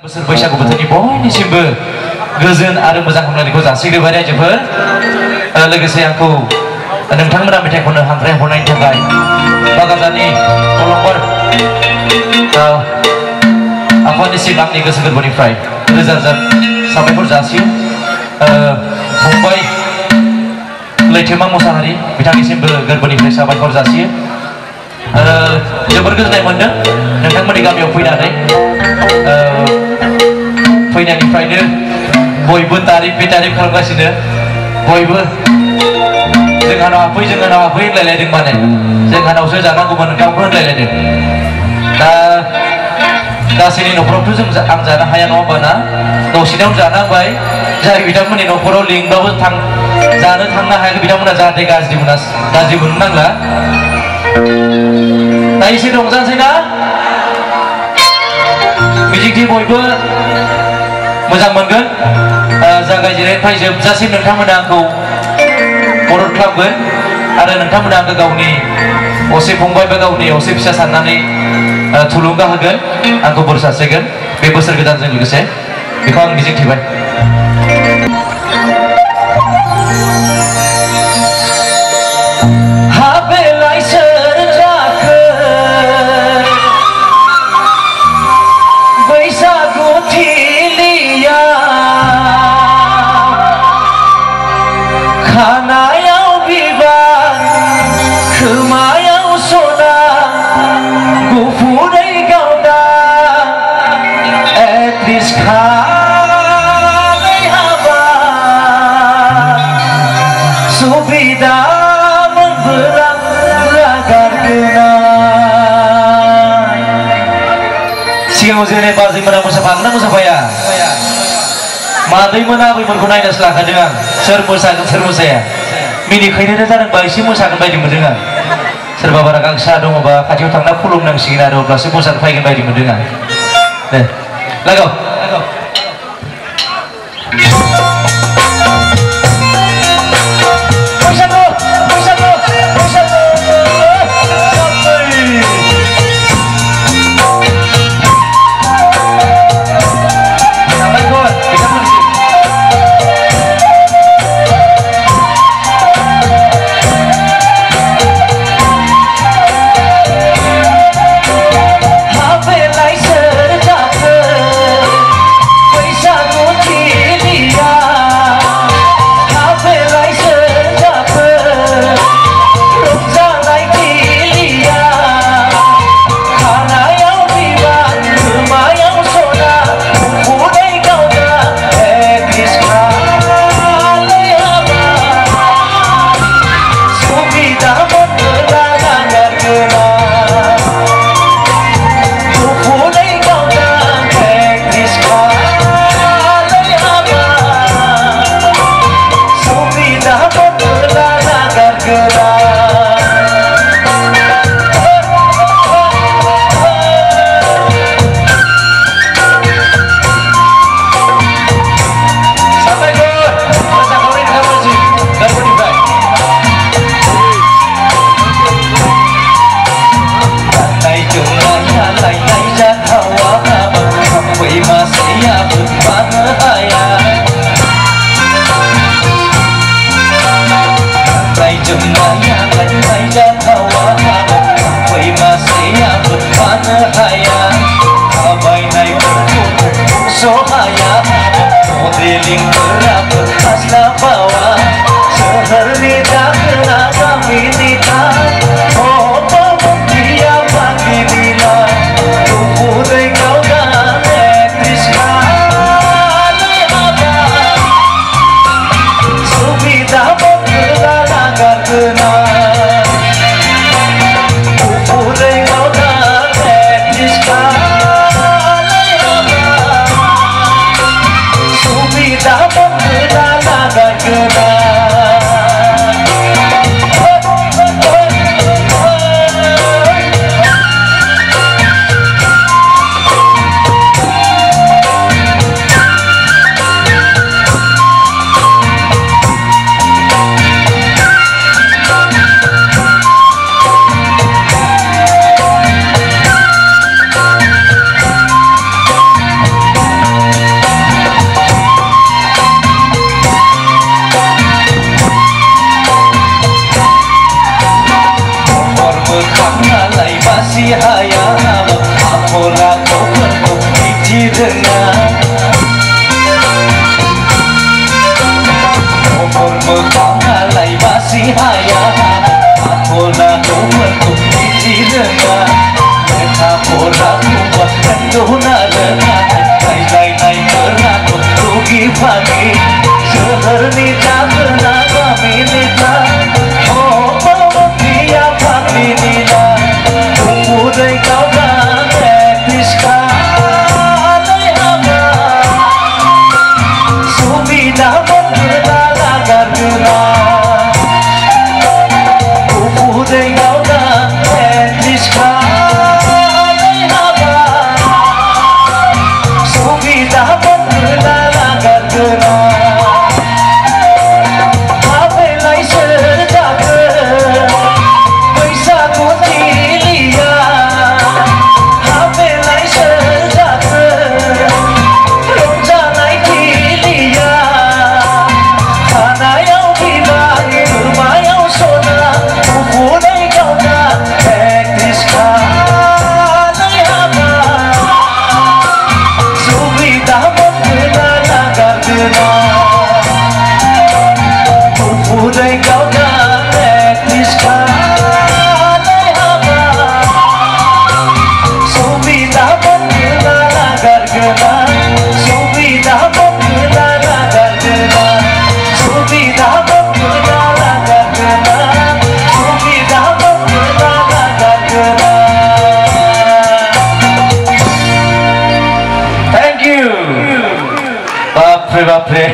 बोसोर बैसागु बोथोरनि बयनिसिमबो गोजोन आरो मोजां हामलायनायखौ जासिग्रोबाय रायजोफोर। लोगोसे आंखौ नोंथांमोना मेथाइ खननो हांख्राय हरनायनि थाखाय बागाननि अलंबार आफादनिसिम आंनि गोसो गोरबोनिफ्राय रोजा रोजा साबायखर जासियो। फंबाय लैथोमा मुसाहारि बिथांनिसिमबो गोरबोनिफ्राय साबायखर जासियो। जोबोर गोजोननाय मोनदों नोंथांमोननि गामियाव फैनानै। फैनायनिफ्रायनो बयबो तारिफ खालामगासिनो। बयबो जोंहानाव हाफै होनलायलायदों, माने जोंहानावसो जानांगौमोन ओंखामखौ होनलायलायदों। दा गासैनि न'खरावथ' आं जानो हाया नङा होमबा ना, दसेनावनो जानांबाय। जाय बिथांमोननि न'खराव लिंबाबो जानो थांनो हायाखै बिथांमोना जाहाथे गाज्रि मोननो नांला। दा एसे रंजानोसै ना, मिजिंथि बयबो मोजां मोनगोन। जागायजेननायनिफ्राय जोबजासिम नोंथांमोना आंखौ मदद खालामगोन आरो नोंथांमोना आंखौ गावनि असे फंबाय बा गावनि असे फिसा साननानै थुलुंगा होगोन, आंखौ बोर सारस्रिगोन बे बोसोर गोदानजों लोगोसे। बेखौ आं मिजिंथिबाय। खानायाव बिबार खोमायाव सना गुफुरै गावदा एट्रिस खानाय हाबा सुबिदा मोनबोला लागारगोनाय। सिगाङाव जेरै बाजैमोना मोसाफागोन ना मोसाफाया? मादैमोन आबैमोनखौ नायनासो लाखादों आं, सोर मोसागोन सोर मोसाया। मिनिखायनो जादोंबा एसे मोसागोन बायदि मोनदों आं। सोरबा बारा गांसा दङबा खाथियाव थांना खुलुमनांसिगोन आरो अब्लासो मोसानो फैगोन बायदि मोनदों आं। दे लागाव modeling berapa asla bawa seherni dagna kami nikah. Oh dia pagi bila tubuh kau dan etris kali apa subida bergerak agar kena tubuh kau dan etris kali रोङा महर मोखाङालाय बासि हाया आखल आखुफोरखौ मिथि रोङा लेखा फराखौबा रोंगौना रोङा रायज्लायनायफोराखौ रुगि फागि सोहोरनि जाहोना गामिनि जा अबावथिया फाग्लिनि ना उदै गावनानै दिसखालाय हाबा सुबिदा मोनगोना नागारगोना उदै गावनानै दिसखालाय हाबा सुबिदा मोनगोना नागारगोना हाबेलाय सोर जागोन बैसागु थिलिया हाबेलाय सोर जागोन रंजानाय थिलिया खानायाव बिबार बोरमायाव सना उदै गावना दिसखालाय हाबा सुबिदा मोनगोना नागारगोना उदै गावना दिसखालाय हाबा सुबिदा मोनगोना नागारगोना सुबिदा मोनगोना नागारगोना सुबिदा मोनगोना नागारगोना सुबिदा मोनगोना नागारगोना Thank you. Baapre baapre.